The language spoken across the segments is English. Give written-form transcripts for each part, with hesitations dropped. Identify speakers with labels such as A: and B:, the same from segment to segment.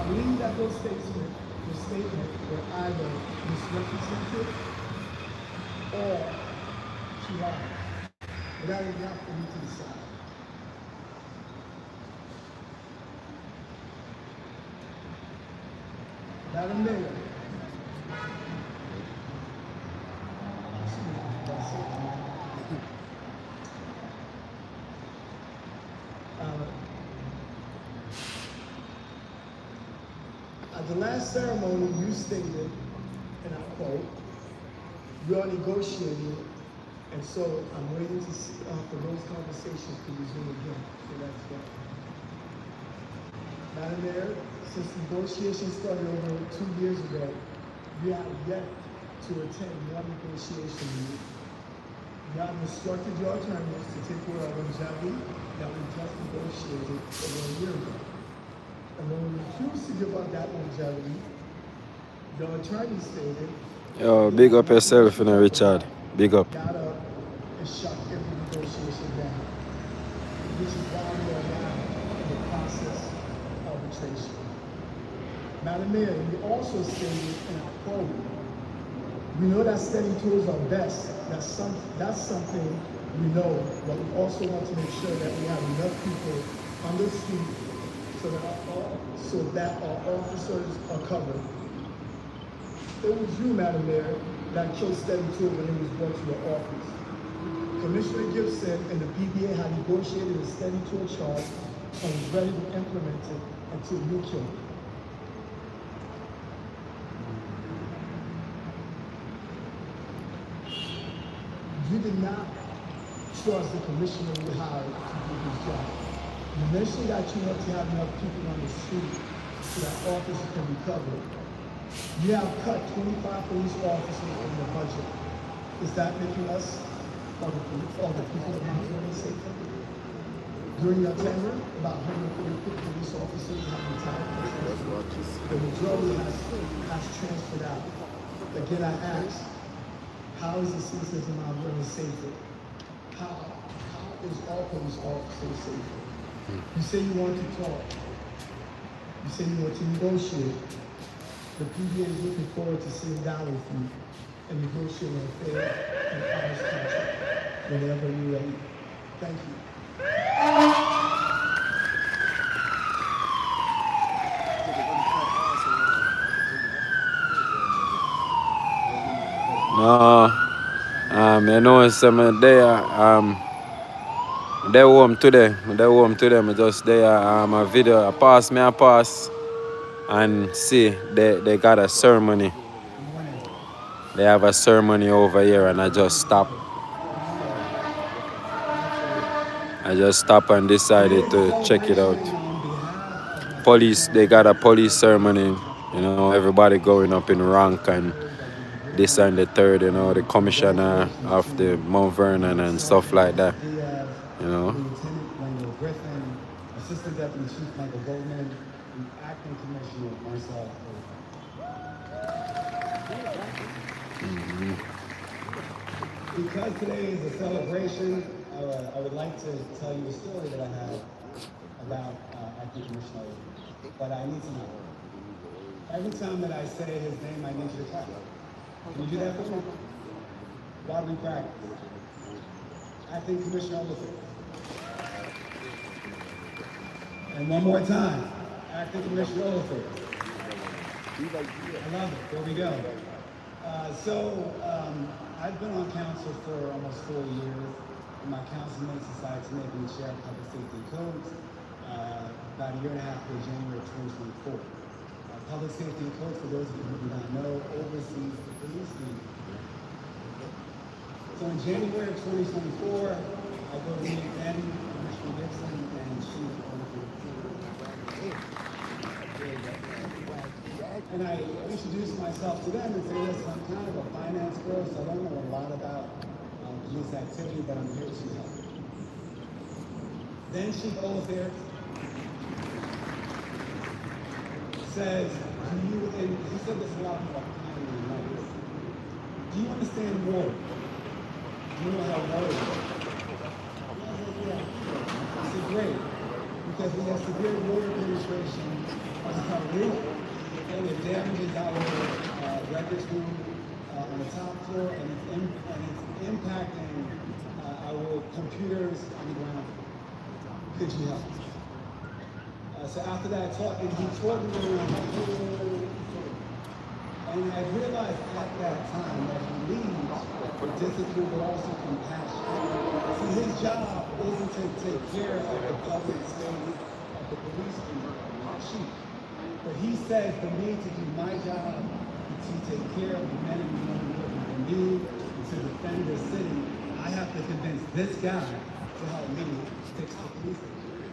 A: believe that those statements were either misrepresented or she lied. But that is not for me to decide. Madam Mayor. At the last ceremony, you stated, and I quote, "You are negotiating, and so I'm waiting to see, for those conversations to resume again." So that's that. Madam Mayor, since negotiations started over 2 years ago, we have yet to attend one negotiation meeting. You have instructed your attorneys to take away our longevity that we just negotiated over a year ago. And when we refused to give up that longevity, your attorney stated,
B: Yo, big up yourself, Richard. Big up.
A: Got up and shut every negotiation down. Which is why we are now in the process of arbitration. Madam Mayor, you also stated, and I quote, "We know that steady tools are best. That's something we know, but we also want to make sure that we have enough people on the street so that our officers are covered." It was you, Madam Mayor, that chose steady tool when it was brought to your office. Commissioner Gibson and the PBA had negotiated a steady tool charge and was ready to implement it until you killed it. You did not trust the commissioner you hired to do his job. You mentioned that you want to have enough people on the street so that officers can be covered. You have cut 25 police officers from your budget. Is that making us, or the people of Mount Vernon, safer? During your tenure, about 140 police officers have retired. The majority has transferred out. Again, I ask, how is the citizens of Mount Vernon safer? How is all police officers safer? You say you want to talk. You say you want to negotiate. The PBA is looking forward to sitting down with you and negotiating a fair and honest contract whenever you're ready. Thank you.
B: No, you know, some day, they home today. I just there, a video, I pass, and see, they got a ceremony. They have a ceremony over here, and I just stopped and decided to check it out. They got a police ceremony, you know, everybody going up in rank and this and the third, you know, the commissioner of the Mount Vernon and stuff like that, you know.
A: Lieutenant Griffin, Assistant Deputy Chief Michael Goldman, and Acting Commissioner Marcel. Because today is a celebration, I would like to tell you a story that I have about Acting Commissioner. But I need to know. Every time that I say his name, I need you to clap. Can you do that for me? While we practice. Acting Commissioner Olaford. And one more time. Acting Commissioner Olaford. I love it. There we go. I've been on council for almost 4 years, and my councilmates decided to make me chair of public safety codes about a year and a half ago, January 2024. Public safety and codes, for those of you who do not know, oversees the police union. So in January of 2024, I go to meet then Commissioner Gibson and Chief and I introduce myself to them and say, listen, I'm kind of a finance girl, so I don't know a lot about police activity, but I'm here to help. Then Chief Olaford says, and he said this a lot about economy and money. Do you understand war? Do you know how war is? I said, great, because we have severe water penetration on our roof, and it damages our records room on the top floor, and it's impacting our computers on the ground floor. Could you help? So after that talk, and he taught me around the whole thing. And I realized at that time that he leads with discipline but also compassion. See, his job isn't to take care of the public safety of the police chief. But he said for me to do my job, to take care of the men and women working for me, to defend the city, I have to convince this guy to help me fix the police station.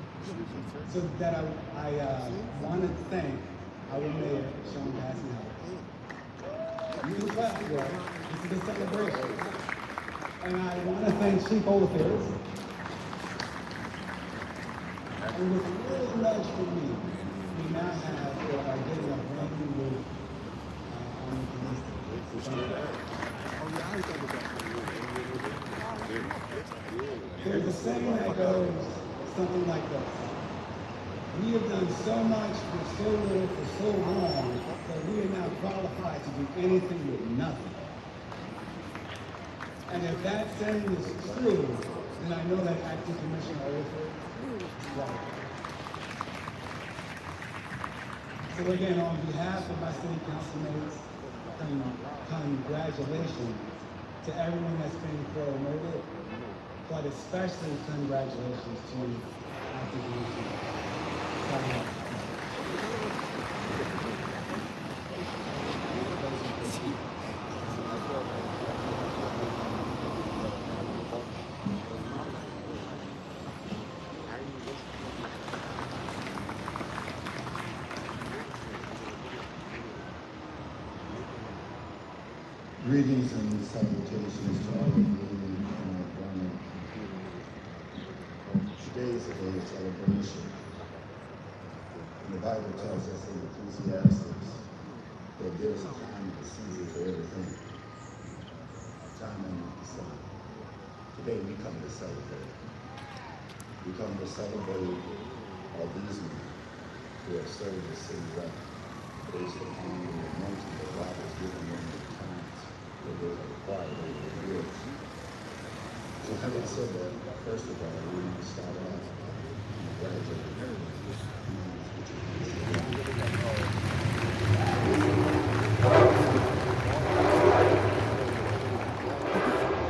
A: So that I want to thank our mayor, Sean Bassey. You can clap, bro. This is a celebration. And I want to thank Chief Oliphant. And with a little nudge from me, we now have or are getting a brand new roof on the police station. There's a saying that goes something like this. We have done so much for so little for so long that we are now qualified to do anything with nothing. And if that saying is true, then I know that Acting Commissioner Oliphant is right. So again, on behalf of my city council mates, congratulations to everyone that's been promoted, but especially congratulations to Acting Commissioner.
C: Greetings and salutations to all of you in Vernon. Today is a day of celebration. And the Bible tells us in Ecclesiastes that there is a time of the season for everything, a time under the sun. Today we come to celebrate. We come to celebrate all these men who have served the city well, based upon the anointing that God has given them at times that they have acquired over the years. So having said that, first of all, we want to start off congratulating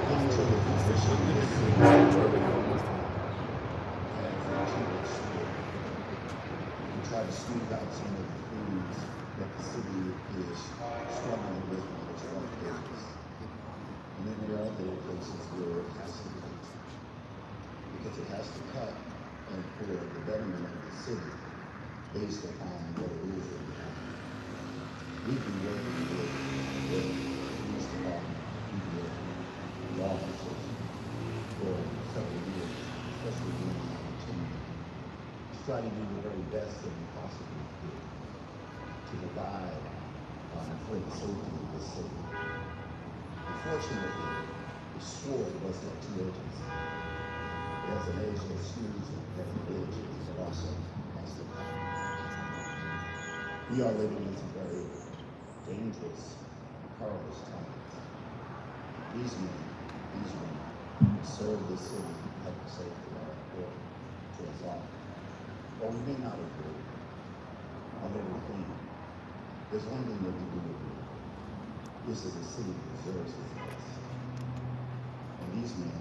C: into the position of this city and try to smooth out some of the things that the city is struggling with in its rough areas. And then there are other places where it has to cut, because it has to cut and for the betterment of the city based upon what it is that we have. We've been working with the police department, with law officers for several years, especially during the opportunity, to try to do the very best that we possibly could to provide for the safety of the city. Unfortunately, the sword does have two edges. It has an edge that skews and it has an edge that also has to cut. We are living in some very dangerous, perilous times. These men serve the city, help the safety of our court to us all. While we may not agree on everything, there's one thing that we do agree. Is that the city deserves its best. And these men,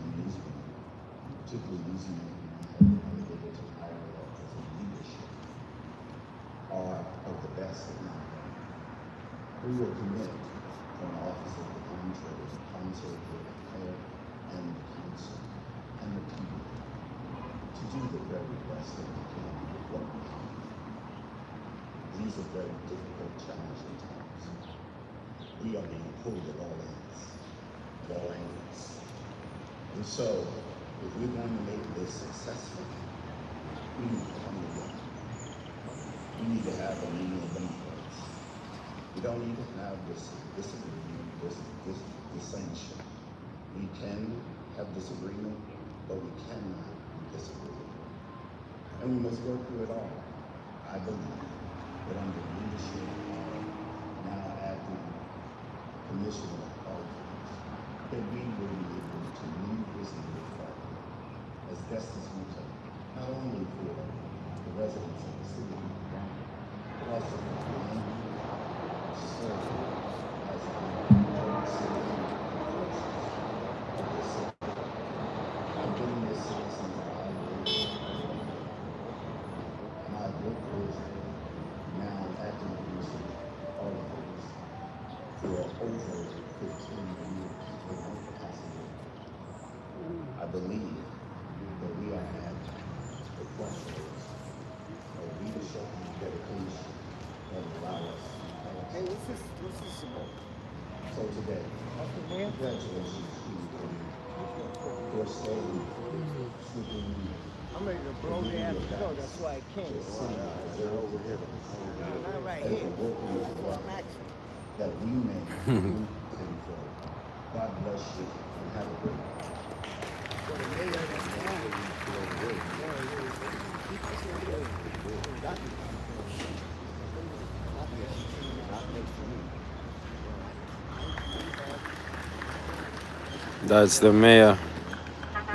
C: particularly these men who have elevated to higher levels of leadership, are of the best of men. We will commit from the office of the Comptroller, the Council, the Mayor, and the Council, and the people, to do the very best that we can with what we have. These are very difficult, challenging times. We are being pulled at all ends. And so, if we're going to make this successful, we need to come together. We need to have a meeting of the minds. We don't need to have this disagreement, this dissension. We can have disagreement, but we cannot disagree. And we must go through it all. I believe that under additional articles, then we will be able to leave this year forward as best as we can, not only for the residents of the city, but also for the community, serve as the citizen of the city. I've been in this city since I was my work was now acting producer articles for over 15 years in one capacity. I believe that we are at the crossroads of leadership and dedication that will allow us to pass.
D: Hey, what's this about?
C: So today, congratulations to for staying sweeping
D: I'm ready to blow their ass to go. That's why I came. Over here. Not right here.
C: That we may move city forward. God bless you and have a great
B: That's the mayor.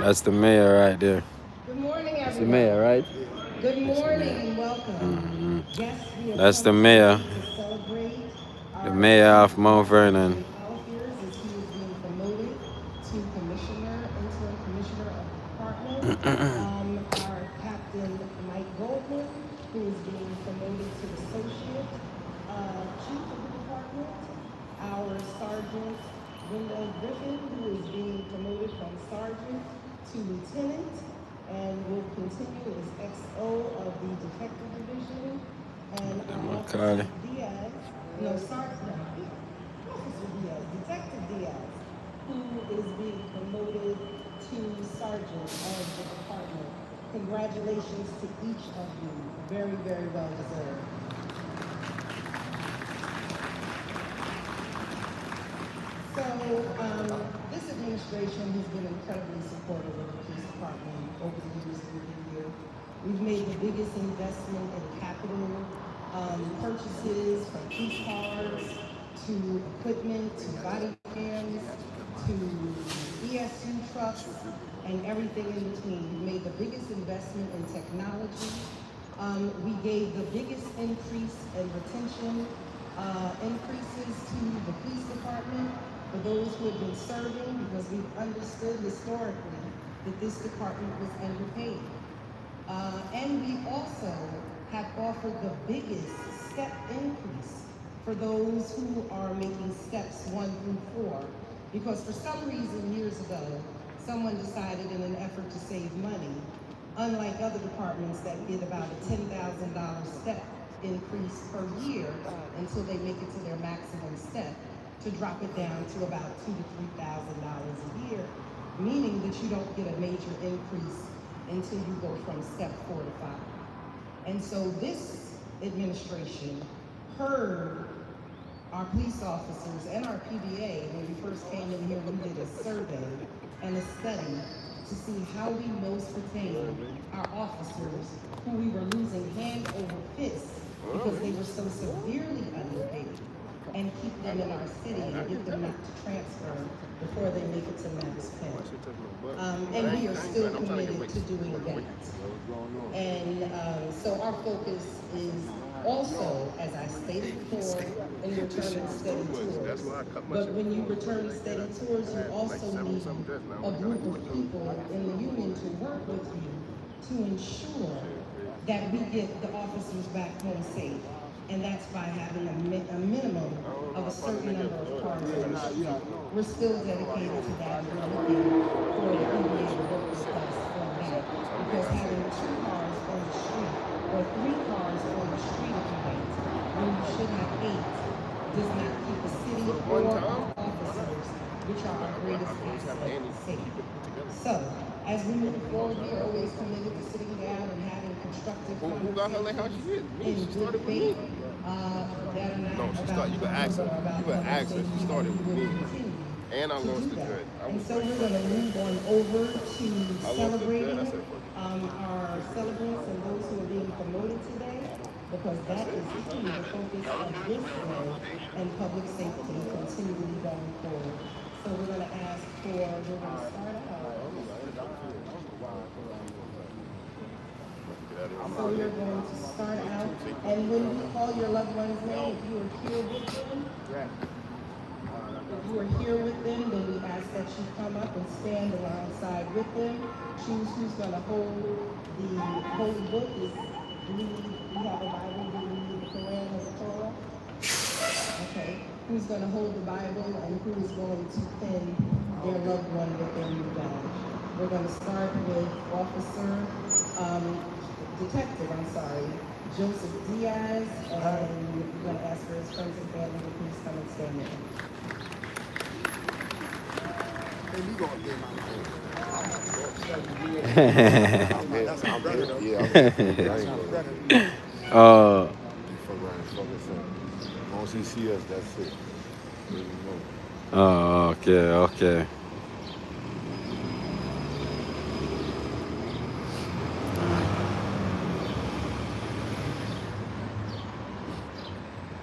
B: That's the mayor right there.
E: Good morning, everyone.
B: That's the mayor, right?
E: Good morning and welcome. Yes, we are
B: That's the mayor.
E: to celebrate
B: The mayor of Mount Vernon.
E: Paul here as he is being promoted to commissioner, interim commissioner of the department. Our captain Mike Goldman, who is being promoted to associate chief of the department. Our sergeant Wendell Griffin, who is being promoted from sergeant to lieutenant and will continue as XO of the detective division. And Officer Diaz, Officer Diaz, Detective Diaz, who is being promoted to sergeant of the department. Congratulations to each of you. Very, very well deserved. So this administration has been incredibly supportive of the police department over the years that we've been here. We've made the biggest investment in capital purchases, from police cars to equipment to body cams to ESU trucks and everything in between. We made the biggest investment in technology. We gave the biggest increase in retention increases to the police department for those who have been serving, because we've understood historically that this department was underpaid. And we also have offered the biggest step increase for those who are making steps 1 through 4. Because for some reason years ago, someone decided in an effort to save money, unlike other departments that get about a $10,000 step increase per year until they make it to their maximum step, to drop it down to about $2,000 to $3,000 a year, meaning that you don't get a major increase until you go from step 4 to 5. And so this administration heard our police officers and our PBA. When we first came in here, we did a survey and a study to see how we most retain our officers who we were losing hand over fist because they were so severely underpaid, and keep them in our city and get them not to transfer before they make it to max pay. And we are still committed to doing that. And so our focus is also, as I stated before, in returning steady tours. But when you return steady tours, you also need a group of people in the union to work with you to ensure that we get the officers back home safe. And that's by having a minimum of a certain number of cars on the street. We're still dedicated to that. We're looking for the PBA to work with us on that. Because having 2 cars on the street, or 3 cars on the street if you wait, when you should have 8, does not keep the city or our officers, which are our greatest asset, safe. So, as we move forward, we are always committed to sitting down and having constructive conversations in good faith.
D: You can ask her. She started with me. And I lost the dread.
E: And so we're going to move on over to celebrating our celebrants and those who are being promoted today, because that is truly the focus of this day and public safety continually going forward. So we're going to ask for, we're going to start out. So we are going to start out, and when we call your loved one's name, if you are here with them, then we ask that you come up and stand alongside with them. Choose who's going to hold the holy book. We have a Bible? Do we need the Quran or the Torah? Okay. Who's going to hold the Bible and who is going to pin their loved one with their new badge? We're going to start with Joseph Diaz, and we're going to ask for his friends and family to please come and stand with him.
F: Once he see us, that's it.
B: Oh, okay, okay.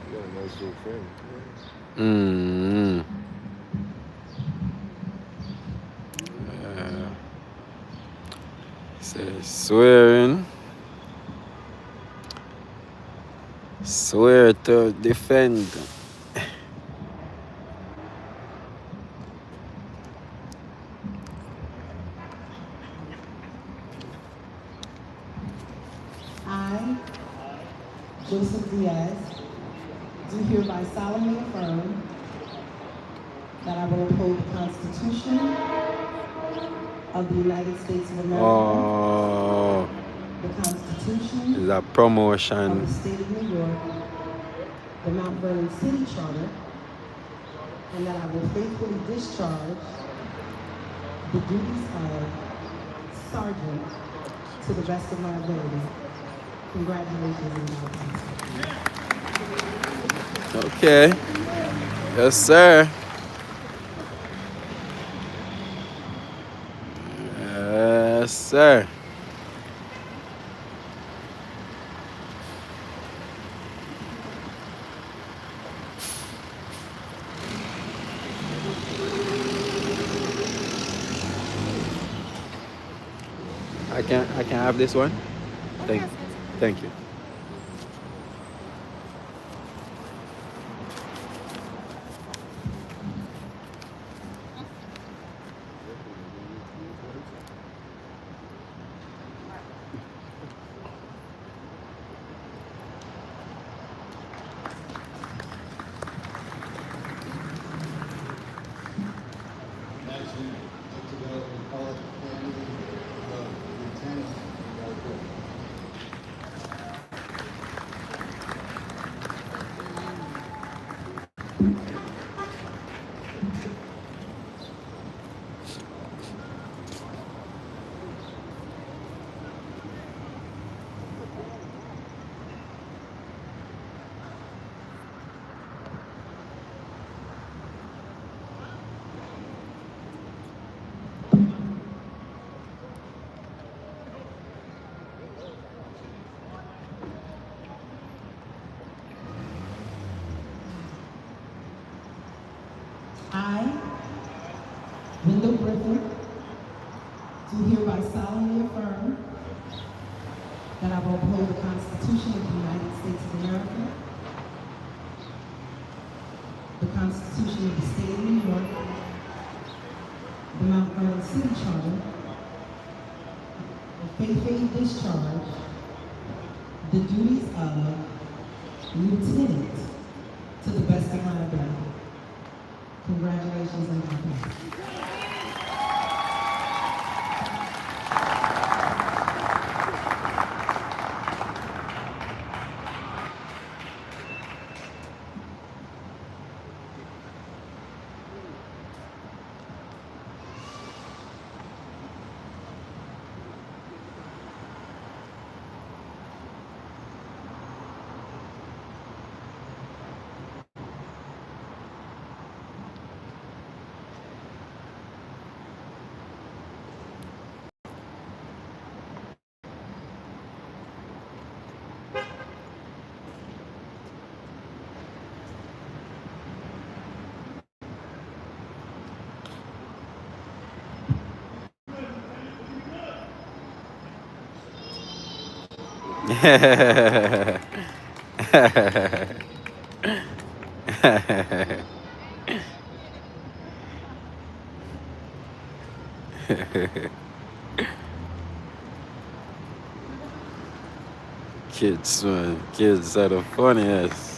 F: You got a nice little family.
B: Mm-hmm. Say swearing. Swear to defend.
E: I, Joseph Diaz, do hereby solemnly affirm that I will uphold the Constitution of the United States of America,
B: Oh,
E: the Constitution
B: is a
E: of
B: promotion.
E: the State of New York, the Mount Vernon City Charter, and that I will faithfully discharge the duties of Sergeant to the best of my ability. Congratulations and God bless.
B: Okay. Yes, sir. Yes, sir. I can have this one. Thank you.
E: I, Wendell Griffin, do hereby solemnly affirm that I will uphold the Constitution of the United States of America, the Constitution of the State of New York, the Mount Vernon City Charter, and faithfully discharge the duties of lieutenant to the best of my ability. Congratulations and God bless.
B: Kids, man. Kids are the funniest.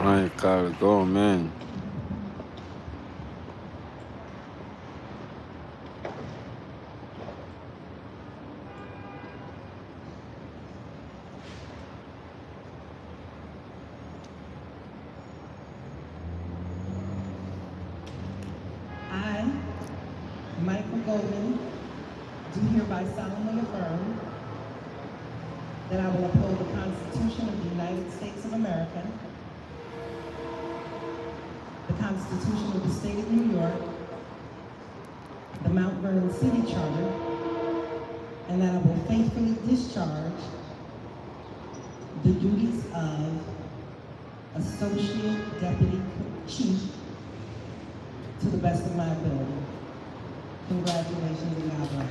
B: My God, go, man.
E: I, Michael Goldman, do hereby solemnly affirm that I will uphold the Constitution of the United States of America, the Constitution of the State of New York, the Mount Vernon City Charter, and that I will faithfully discharge the duties of Associate Deputy Chief to the best of my ability. Congratulations and God bless.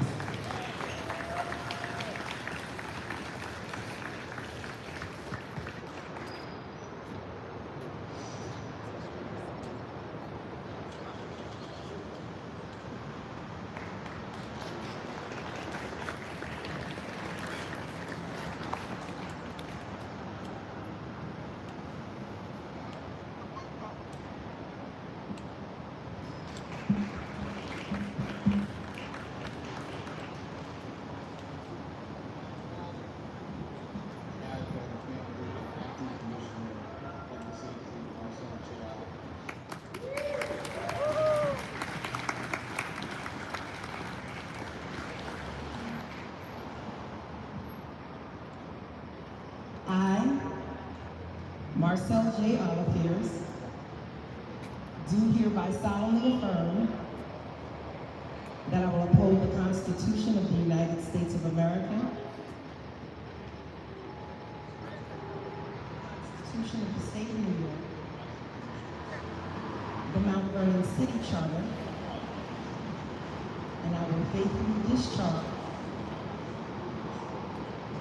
E: I, Marcel J. Oliviers, do hereby solemnly affirm that I will uphold the Constitution of the United States of America, the Constitution of the State of New York, the Mount Vernon City Charter, and I will faithfully discharge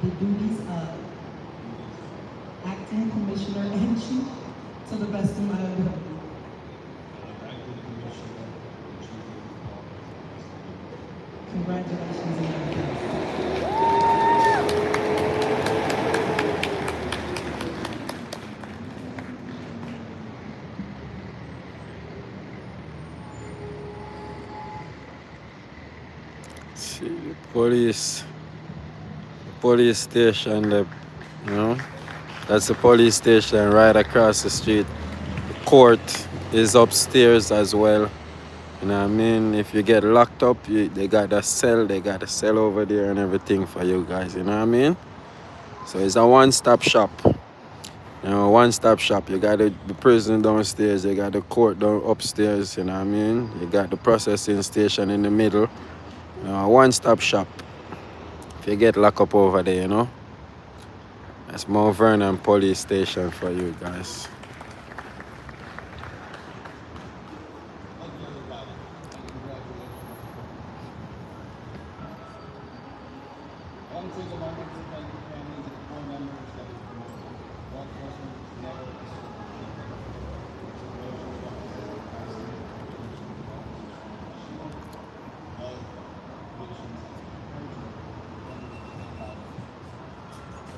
E: the duties of Acting Commissioner and Chief to the best of my ability. Congratulations and God bless.
B: See, the police station, you know, that's the police station right across the street. The court is upstairs as well. You know what I mean? If you get locked up, they got a cell over there and everything for you guys, you know what I mean? So it's a one-stop shop. You know, one-stop shop. You got the prison downstairs, you got the court down upstairs, you know what I mean? You got the processing station in the middle. You know, a one-stop shop. If you get locked up over there, you know? That's Mount Vernon police station for you guys.
G: I want to take a moment to thank the families of the four members that was promoted. Law enforcement is never a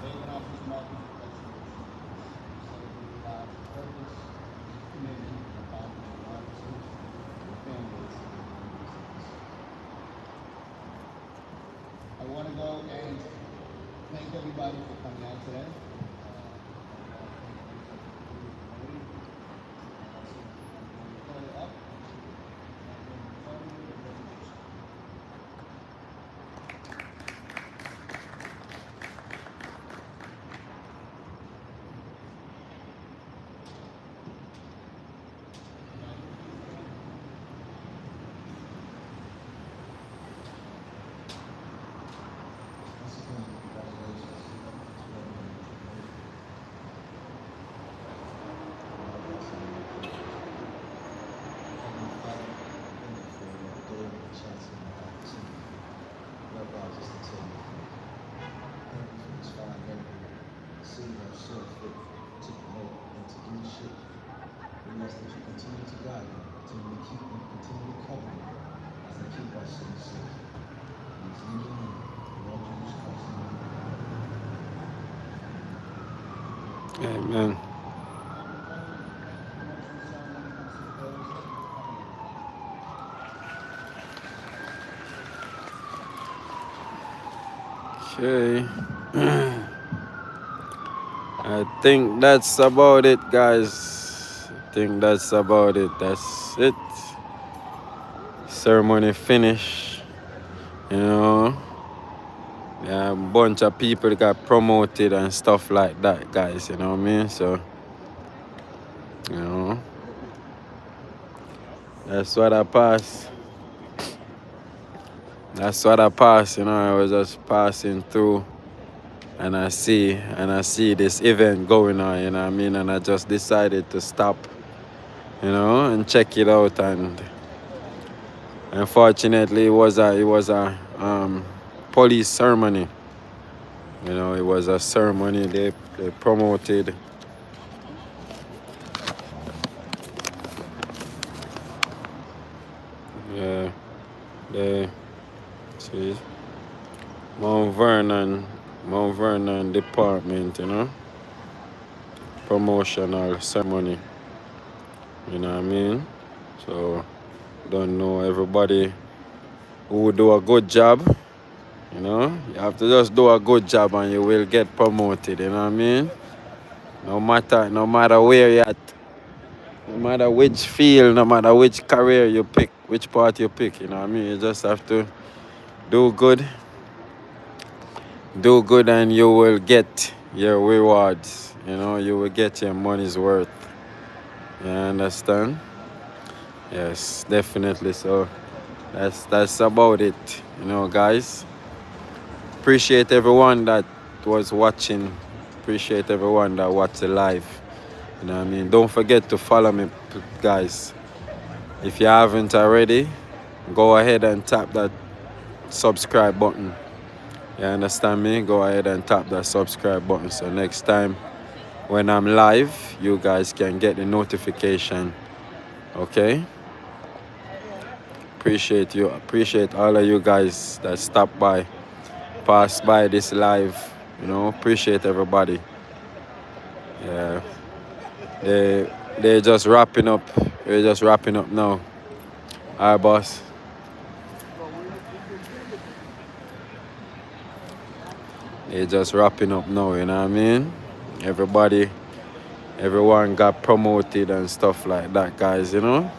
G: They went off this market.
C: saw fit to promote and to leadership. We ask that you continue to guide them, continue to keep them, continue to cover them as they keep our city safe. In Jesus' name, Lord Jesus Christ,
B: Amen. Okay. I think that's about it, guys. I think that's about it. That's it. Ceremony finished. You know, yeah, a bunch of people got promoted and stuff like that, guys. You know what I mean? So, you know, that's what I passed. That's what I passed. You know, I was just passing through, and I see this event going on. You know what I mean? And I just decided to stop. You know, and check it out. And unfortunately, it was a police ceremony. You know, it was a ceremony they promoted. Yeah, they see Mount Vernon department. You know, promotional ceremony. You know what I mean? So don't know everybody who do a good job. You know, you have to just do a good job and you will get promoted. You know what I mean? No matter where you're at, no matter which field, no matter which career you pick, which part you pick. You know what I mean? You just have to do good, and you will get your rewards. You know, you will get your money's worth. You understand? Yes, definitely. So that's about it. You know, guys. Appreciate everyone that was watching. Appreciate everyone that watched the live. You know what I mean? Don't forget to follow me, guys. If you haven't already, go ahead and tap that subscribe button. You understand me? Go ahead and tap that subscribe button. So next time when I'm live, you guys can get the notification. Okay? Appreciate you. Appreciate all of you guys that stopped by, passed by this live. You know, appreciate everybody. Yeah. They're just wrapping up. We're just wrapping up now. Alright, boss. They're just wrapping up now, you know what I mean? Everyone got promoted and stuff like that, guys, you know?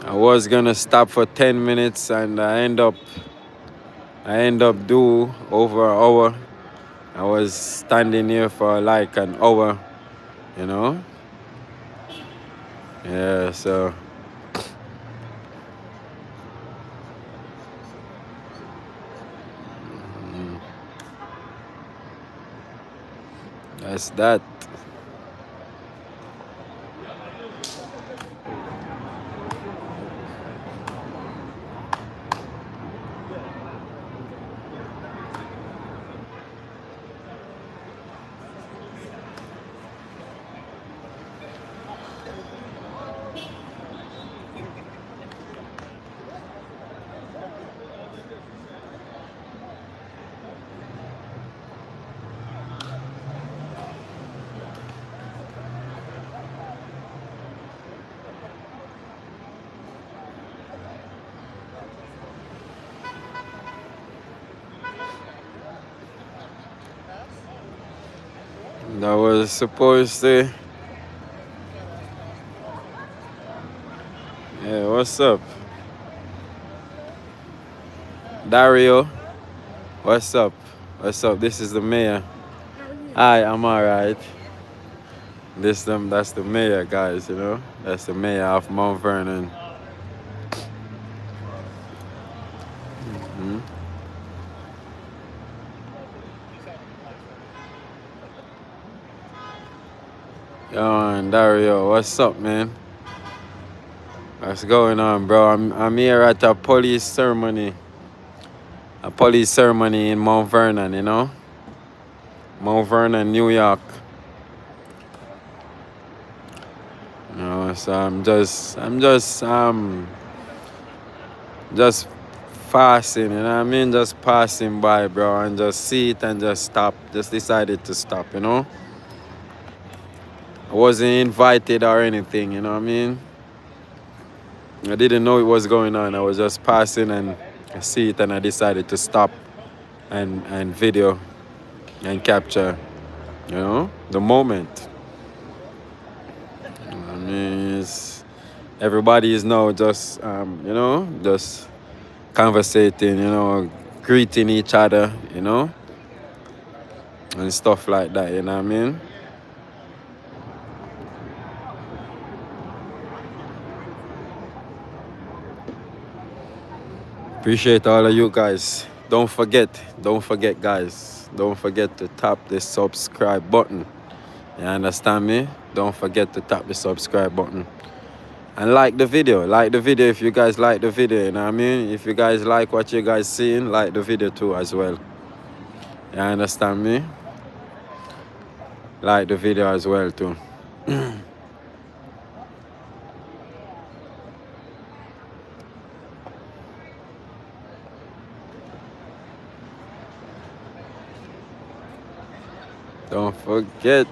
B: I was gonna stop for 10 minutes and I end up do over an hour. I was standing here for like an hour, you know? Yeah, so that's that. That was supposed to. Yeah, what's up? Dario, what's up? What's up? This is the mayor. Hi, I'm alright. That's the mayor, guys, you know? That's the mayor of Mount Vernon. Yo, and Dario, what's up, man? What's going on, bro? I'm here at a police ceremony. A police ceremony in Mount Vernon, you know? Mount Vernon, New York. You know, so just passing, you know what I mean? Just passing by, bro, and just see it and just stop. Just decided to stop, you know? I wasn't invited or anything, you know what I mean? I didn't know it was going on. I was just passing and I see it and I decided to stop and video and capture, you know, the moment. I mean, everybody is now just, you know, just conversating, you know, greeting each other, you know, and stuff like that, you know what I mean? Appreciate all of you guys. Don't forget, guys, don't forget to tap the subscribe button. You understand me? Don't forget to tap the subscribe button. And like the video. Like the video if you guys like the video, you know what I mean? If you guys like what you guys seeing, like the video too as well. You understand me? Like the video as well too. Don't forget.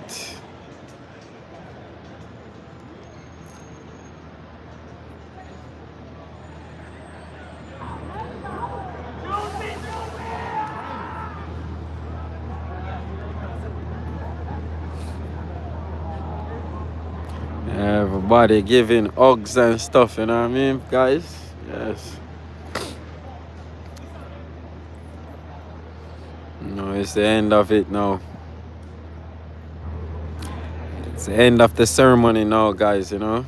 B: Everybody giving hugs and stuff, you know what I mean, guys? Yes. No, it's the end of it now. It's the end of the ceremony now, guys, you know?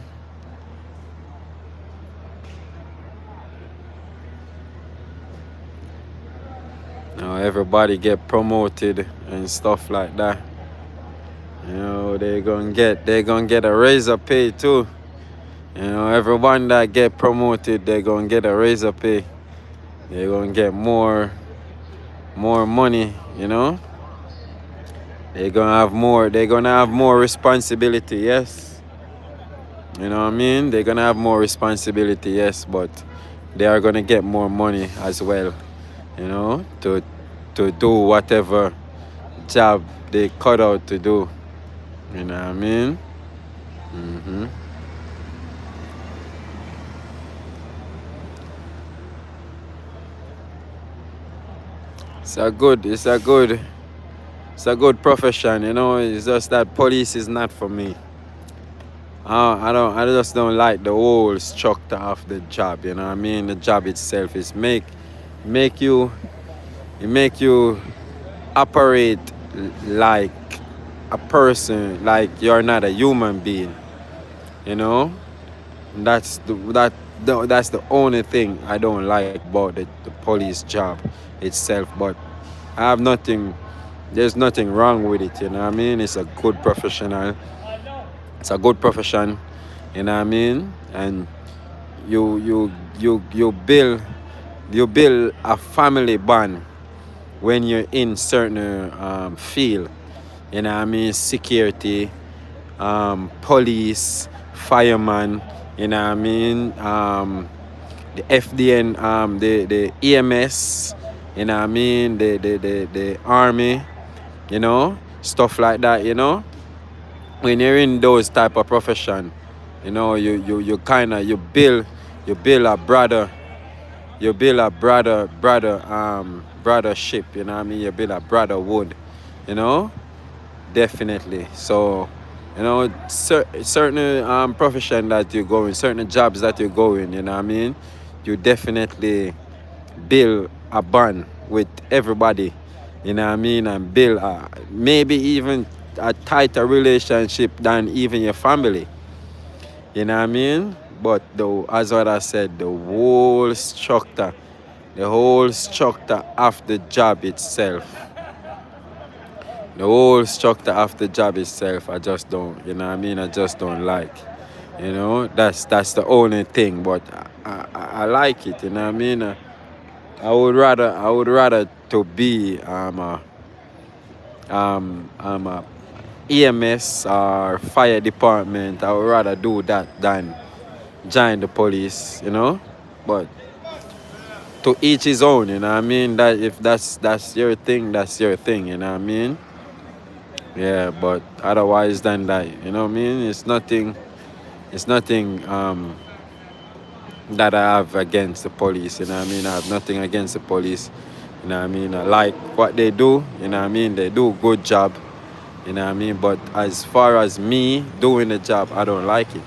B: Now everybody get promoted and stuff like that. You know, they're gonna get a raise of pay too. You know, everyone that get promoted, they're gonna get a raise of pay. They're gonna get more money, you know? They're gonna have more responsibility, yes. You know what I mean? They're gonna have more responsibility, yes, but they are gonna get more money as well, you know, to do whatever job they cut out to do. You know what I mean? It's a good profession, you know. It's just that police is not for me. I just don't like the whole structure of the job, you know what I mean? The job itself is make you operate like a person, like you're not a human being, you know? That's the only thing I don't like about the police job itself, but I have nothing, there's nothing wrong with it, you know what I mean? It's a good professional. It's a good profession, you know what I mean? And you build a family bond when you're in certain field, you know what I mean? Security, police, fireman, you know what I mean? The FDN, the EMS, you know what I mean? The army, you know, stuff like that, you know. When you're in those type of profession, you know, you build a brother, brothership, you know what I mean? You build a brotherhood, you know, definitely. So, you know, certain profession that you go in, certain jobs that you go in, you know what I mean? You definitely build a bond with everybody, you know what I mean? And build maybe even a tighter relationship than even your family, you know what I mean? But as what I said, the whole structure of the job itself, I just don't, you know what I mean? I just don't like. You know, that's the only thing. But I like it. You know what I mean? I would rather to be a EMS or fire department. I would rather do that than join the police. You know, but to each his own. You know what I mean? That if that's your thing, that's your thing. You know what I mean? Yeah, but otherwise than that, you know what I mean? It's nothing. It's nothing. That I have against the police, you know what I mean? I have nothing against the police, you know what I mean? I like what they do, you know what I mean? They do a good job, you know what I mean? But as far as me doing the job, I don't like it,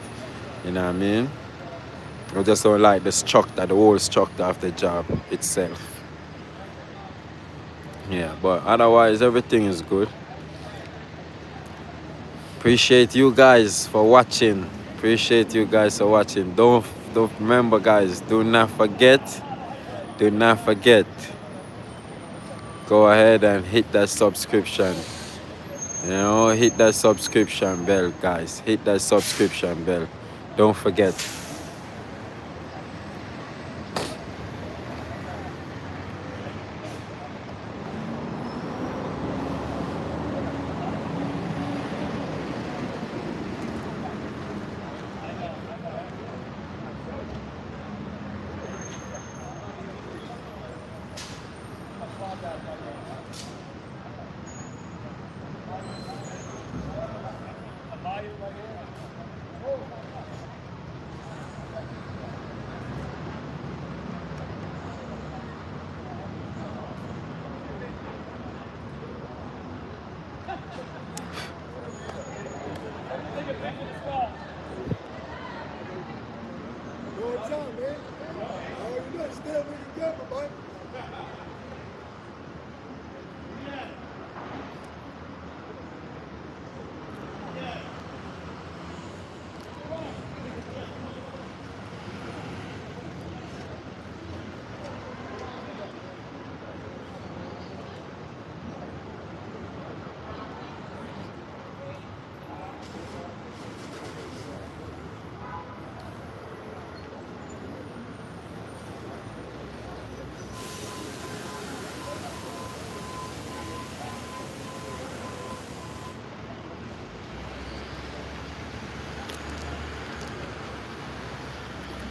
B: you know what I mean? I just don't like the whole structure of the job itself. Yeah, but otherwise everything is good. Appreciate you guys for watching. Appreciate you guys for watching. Don't remember, guys, do not forget. Do not forget. Go ahead and hit that subscription. You know, hit that subscription bell, guys. Hit that subscription bell. Don't forget.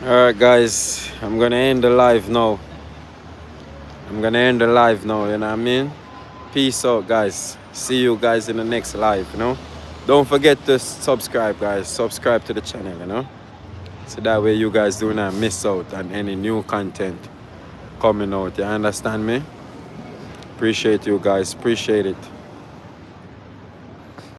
B: Alright, guys, I'm gonna end the live now. You know what I mean? Peace out, guys. See you guys in the next live, you know? Don't forget to subscribe, guys. Subscribe to the channel, you know? So that way you guys do not miss out on any new content coming out. You understand me? Appreciate you guys. Appreciate it.